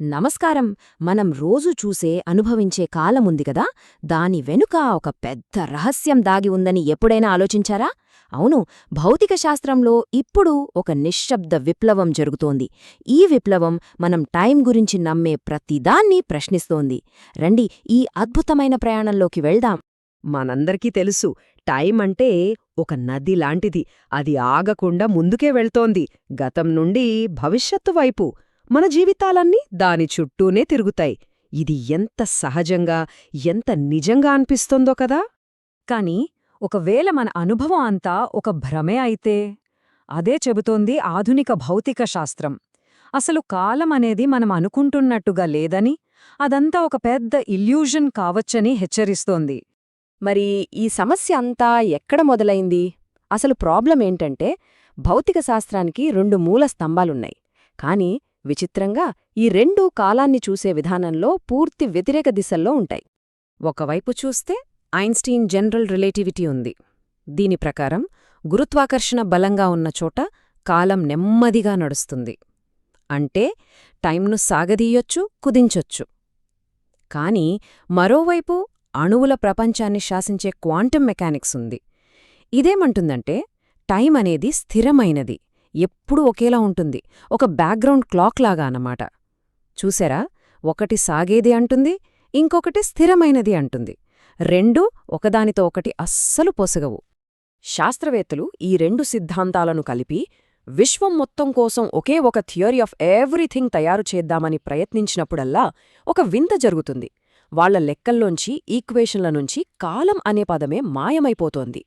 నమస్కారం. మనం రోజు చూసే, అనుభవించే కాలముంది గదా, దాని వెనుక ఒక పెద్ద రహస్యం దాగి ఉందని ఎప్పుడైనా ఆలోచించారా? అవును, భౌతిక శాస్త్రంలో ఇప్పుడు ఒక నిశ్శబ్ద విప్లవం జరుగుతోంది. ఈ విప్లవం మనం టైం గురించి నమ్మే ప్రతిదాన్ని ప్రశ్నిస్తోంది. రండి, ఈ అద్భుతమైన ప్రయాణంలోకి వెళ్దాం. మనందరికీ తెలుసు, టైం అంటే ఒక నది లాంటిది. అది ఆగకుండా ముందుకే వెళ్తోంది, గతం నుండి భవిష్యత్తు వైపు. మన జీవితాలన్నీ దాని చుట్టూనే తిరుగుతాయి. ఇది ఎంత సహజంగా, ఎంత నిజంగా అనిపిస్తోందో కదా. కాని ఒకవేళ మన అనుభవం అంతా ఒక భ్రమే అయితే? అదే చెబుతోంది ఆధునిక భౌతిక శాస్త్రం. అసలు కాలం అనేది మనం అనుకుంటున్నట్టుగా లేదని, అదంతా ఒక పెద్ద ఇల్యూజన్ కావచ్చని హెచ్చరిస్తోంది. మరి ఈ సమస్య అంతా ఎక్కడ మొదలైంది? అసలు ప్రాబ్లం ఏంటంటే, భౌతిక శాస్త్రానికి రెండు మూల స్తంభాలున్నాయి. కాని విచిత్రంగా ఈ రెండూ కాలాన్ని చూసే విధానంలో పూర్తి వ్యతిరేక దిశల్లో ఉంటాయి. ఒకవైపు చూస్తే ఐన్స్టీన్ జనరల్ రిలేటివిటీ ఉంది. దీని ప్రకారం గురుత్వాకర్షణ బలంగా ఉన్న చోట కాలం నెమ్మదిగా నడుస్తుంది. అంటే టైంను సాగదీయొచ్చు, కుదించొచ్చు. కాని మరోవైపు అణువుల ప్రపంచాన్ని శాసించే క్వాంటం మెకానిక్స్ ఉంది. ఇదేమంటుందంటే, టైం అనేది స్థిరమైనది, ఎప్పుడూ ఒకేలా ఉంటుంది, ఒక బ్యాక్గ్రౌండ్ క్లాక్ లాగా అన్నమాట. చూసారా, ఒకటి సాగేది అంటుంది, ఇంకొకటి స్థిరమైనది అంటుంది. రెండూ ఒకదానితో ఒకటి అస్సలు పొసగవు. శాస్త్రవేత్తలు ఈ రెండు సిద్ధాంతాలను కలిపి విశ్వం మొత్తం కోసం ఒకే ఒక థియరీ ఆఫ్ ఎవ్రీథింగ్ తయారు చేద్దామని ప్రయత్నించినప్పుడల్లా ఒక వింత జరుగుతుంది. వాళ్ల లెక్కల్లోంచి, ఈక్వేషన్ల నుంచి కాలం అనే పదమే మాయమైపోతోంది.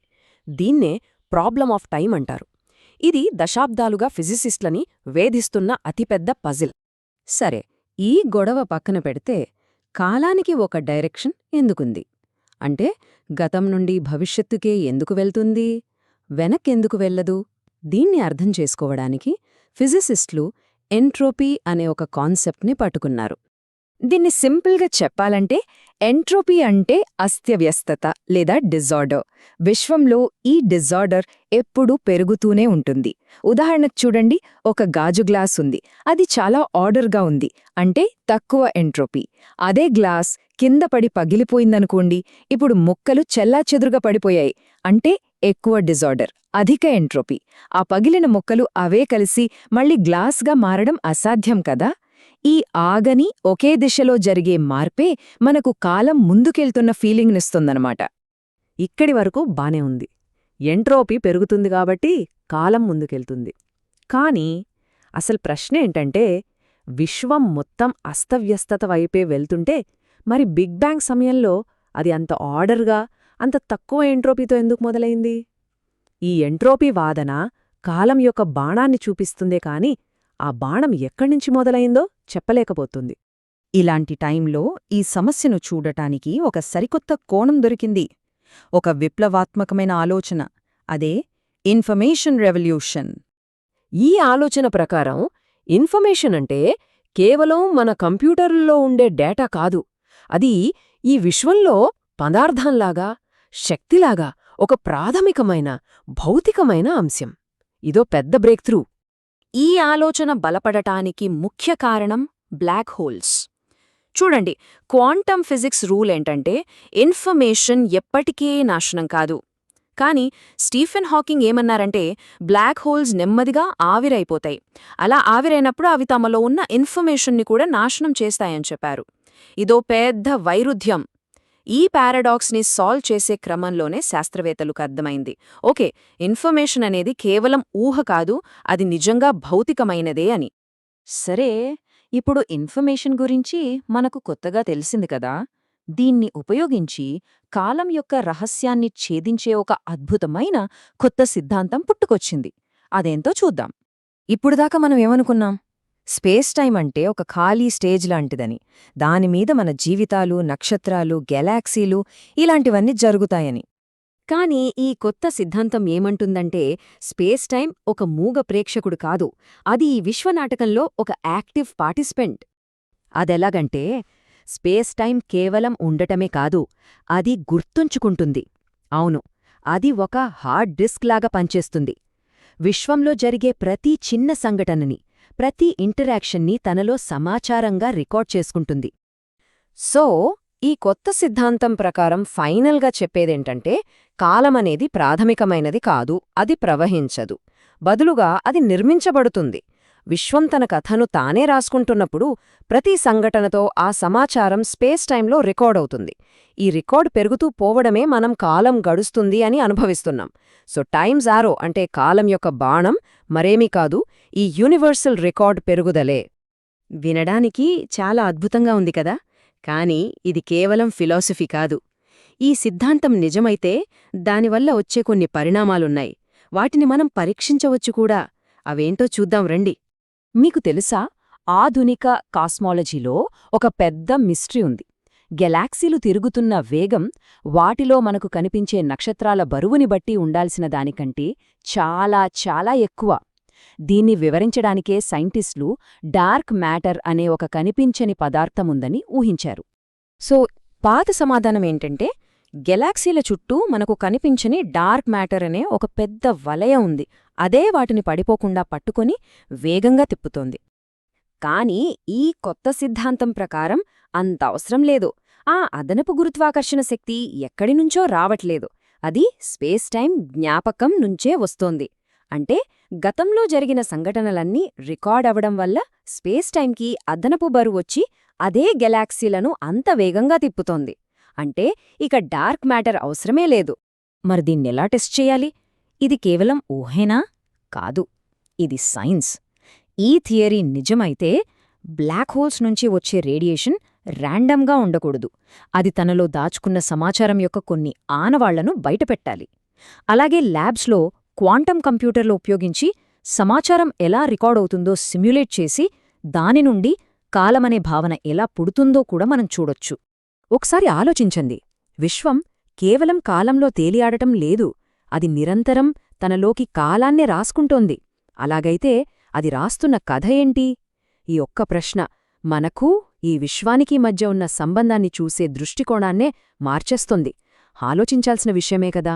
దీన్నే ప్రాబ్లం ఆఫ్ టైం అంటారు. ఇది దశాబ్దాలుగా ఫిజిసిస్ట్లని వేధిస్తున్న అతిపెద్ద పజిల్. సరే, ఈ గొడవ పక్కన పెడితే కాలానికి ఒక డైరెక్షన్ ఎందుకుంది? అంటే గతం నుండి భవిష్యత్తుకే ఎందుకు వెళ్తుంది, వెనక్కెందుకు వెళ్ళదు? దీన్ని అర్థం చేసుకోవడానికి ఫిజిసిస్టులు ఎంట్రోపీ అనే ఒక కాన్సెప్ట్ని పట్టుకున్నారు. దీన్ని సింపుల్గా చెప్పాలంటే, ఎంట్రోపీ అంటే అస్తవ్యస్తత లేదా డిజార్డర్. విశ్వంలో ఈ డిజార్డర్ ఎప్పుడూ పెరుగుతూనే ఉంటుంది. ఉదాహరణకు చూడండి, ఒక గాజు గ్లాస్ ఉంది, అది చాలా ఆర్డర్గా ఉంది, అంటే తక్కువ ఎంట్రోపీ. అదే గ్లాస్ కింద పడి పగిలిపోయిందనుకోండి, ఇప్పుడు ముక్కలు చెల్లాచెదురుగా పడిపోయాయి, అంటే ఎక్కువ డిజార్డర్, అధిక ఎంట్రోపీ. ఆ పగిలిన ముక్కలు అవే కలిసి మళ్ళీ గ్లాస్గా మారడం అసాధ్యం కదా. ఈ ఆగని, ఒకే దిశలో జరిగే మార్పే మనకు కాలం ముందుకెళ్తున్న ఫీలింగ్నిస్తుందన్నమాట. ఇక్కడి వరకు బానే ఉంది. ఎంట్రోపీ పెరుగుతుంది కాబట్టి కాలం ముందుకెళ్తుంది. కాని అసలు ప్రశ్నేంటంటే, విశ్వం మొత్తం అస్తవ్యస్తత వైపే వెళ్తుంటే మరి బిగ్ బ్యాంగ్ సమయంలో అది అంత ఆర్డర్గా, అంత తక్కువ ఎంట్రోపీతో ఎందుకు మొదలైంది? ఈ ఎంట్రోపీ వాదన కాలం యొక్క బాణాన్ని చూపిస్తుందే కాని ఆ బాణం ఎక్కడ్నుంచి మొదలైందో చెప్పలేకపోతుంది. ఇలాంటి టైంలో ఈ సమస్యను చూడటానికి ఒక సరికొత్త కోణం దొరికింది. ఒక విప్లవాత్మకమైన ఆలోచన. అదే ఇన్ఫర్మేషన్ రెవల్యూషన్. ఈ ఆలోచన ప్రకారం ఇన్ఫర్మేషన్ అంటే కేవలం మన కంప్యూటర్లలో ఉండే డేటా కాదు. అది ఈ విశ్వంలో పదార్థంలాగా, శక్తిలాగా ఒక ప్రాథమికమైన, భౌతికమైన అంశం. ఇదో పెద్ద బ్రేక్ త్రూ. ఈ ఆలోచన బలపడటానికి ముఖ్య కారణం బ్లాక్ హోల్స్. చూడండి, క్వాంటమ్ ఫిజిక్స్ రూల్ ఏంటంటే, ఇన్ఫర్మేషన్ ఎప్పటికీ నాశనం కాదు. కాని స్టీఫెన్ హాకింగ్ ఏమన్నారంటే, బ్లాక్ హోల్స్ నెమ్మదిగా ఆవిరైపోతాయి. అలా ఆవిరైనప్పుడు అవి తమలో ఉన్న ఇన్ఫర్మేషన్ని కూడా నాశనం చేస్తాయని చెప్పారు. ఇదో పెద్ద వైరుధ్యం. ఈ పారాడాక్స్ని సాల్వ్ చేసే క్రమంలోనే శాస్త్రవేత్తలకు అర్థమైంది, ఓకే, ఇన్ఫర్మేషన్ అనేది కేవలం ఊహ కాదు, అది నిజంగా భౌతికమైనదే అని. సరే, ఇప్పుడు ఇన్ఫర్మేషన్ గురించి మనకు కొత్తగా తెలిసింది కదా. దీన్ని ఉపయోగించి కాలం యొక్క రహస్యాన్ని ఛేదించే ఒక అద్భుతమైన కొత్త సిద్ధాంతం పుట్టుకొచ్చింది. అదేంతో చూద్దాం. ఇప్పుడుదాకా మనం ఏమనుకున్నాం? స్పేస్ టైం అంటే ఒక ఖాళీ స్టేజ్ లాంటిదని, దానిమీద మన జీవితాలు, నక్షత్రాలు, గెలాక్సీలు ఇలాంటివన్నీ జరుగుతాయని. కాని ఈ కొత్త సిద్ధాంతం ఏమంటుందంటే, స్పేస్ టైం ఒక మూగ ప్రేక్షకుడు కాదు, అది ఈ విశ్వనాటకంలో ఒక యాక్టివ్ పార్టిసిపెంట్. అదెలాగంటే, స్పేస్ టైం కేవలం ఉండటమే కాదు, అది గుర్తుంచుకుంటుంది. అవును, అది ఒక హార్డ్ డిస్క్ లాగా పనిచేస్తుంది. విశ్వంలో జరిగే ప్రతి చిన్న సంఘటనని, ప్రతి ఇంటరాక్షన్ని తనలో సమాచారంగా రికార్డ్ చేసుకుంటుంది. సో ఈ కొత్త సిద్ధాంతం ప్రకారం ఫైనల్గా చెప్పేదేంటంటే కాలమనేది ప్రాథమికమైనది కాదు, అది ప్రవహించదు. బదులుగా అది నిర్మించబడుతుంది. విశ్వం తన కథను తానే రాసుకుంటున్నప్పుడు ప్రతి సంఘటనతో ఆ సమాచారం స్పేస్ టైంలో రికార్డవుతుంది. ఈ రికార్డ్ పెరుగుతూ పోవడమే మనం కాలం గడుస్తుంది అని అనుభవిస్తున్నాం. సో టైమ్ జారో అంటే కాలం యొక్క బాణం మరేమీ కాదు, ఈ యూనివర్సల్ రికార్డ్ పెరుగుదలే. వినడానికి చాలా అద్భుతంగా ఉంది కదా, కానీ ఇది కేవలం ఫిలాసఫీ కాదు. ఈ సిద్ధాంతం నిజమైతే దానివల్ల వచ్చే కొన్ని పరిణామాలున్నాయి. వాటిని మనం పరీక్షించవచ్చు కూడా. అవేంటో చూద్దాం రండి. మీకు తెలుసా, ఆధునిక కాస్మాలజీలో ఒక పెద్ద మిస్టరీ ఉంది. గెలాక్సీలు తిరుగుతున్న వేగం వాటిలో మనకు కనిపించే నక్షత్రాల బరువుని బట్టి ఉండాల్సిన దానికంటే చాలా చాలా ఎక్కువ. దీన్ని వివరించడానికే సైంటిస్టులు డార్క్ మ్యాటర్ అనే ఒక కనిపించని పదార్థముందని ఊహించారు. సో పాత సమాధానమేంటంటే గెలాక్సీల చుట్టూ మనకు కనిపించని డార్క్ మ్యాటర్ అనే ఒక పెద్ద వలయ ఉంది. అదే వాటిని పడిపోకుండా పట్టుకొని వేగంగా తిప్పుతోంది. కానీ ఈ కొత్త సిద్ధాంతం ప్రకారం అంత అవసరం లేదు. ఆ అదనపు గురుత్వాకర్షణ శక్తి ఎక్కడినుంచో రావట్లేదు. అది స్పేస్ టైం జ్ఞాపకం నుంచే వస్తోంది. అంటే గతంలో జరిగిన సంఘటనలన్నీ రికార్డ్ అవడం వల్ల స్పేస్ టైంకి అదనపు బరువొచ్చి అదే గెలాక్సీలను అంత వేగంగా తిప్పుతోంది. అంటే ఇక డార్క్ మ్యాటర్ అవసరమే లేదు. మరి దీన్నెలా టెస్ట్ చేయాలి? ఇది కేవలం ఊహేనా? కాదు, ఇది సైన్స్. ఈ థియరీ నిజమైతే బ్లాక్ హోల్స్ నుంచి వచ్చే రేడియేషన్ ర్యాండమ్గా ఉండకూడదు. అది తనలో దాచుకున్న సమాచారం యొక్క కొన్ని ఆనవాళ్లను బయటపెట్టాలి. అలాగే ల్యాబ్స్లో క్వాంటం కంప్యూటర్లు ఉపయోగించి సమాచారం ఎలా రికార్డవుతుందో సిమ్యులేట్ చేసి దాని నుండి కాలమనే భావన ఎలా పుడుతుందో కూడా మనం చూడొచ్చు. ఒకసారి ఆలోచించండి, విశ్వం కేవలం కాలంలో తేలియాడటం లేదు, అది నిరంతరం తనలోకి కాలాన్నే రాసుకుంటోంది. అలాగైతే అది రాస్తున్న కథ ఏంటి? ఈ ఒక్క ప్రశ్న మనకు ఈ విశ్వానికి మధ్య ఉన్న సంబంధాన్ని చూసే దృష్టికోణాన్నే మార్చేస్తుంది. ఆలోచించాల్సిన విషయమే కదా.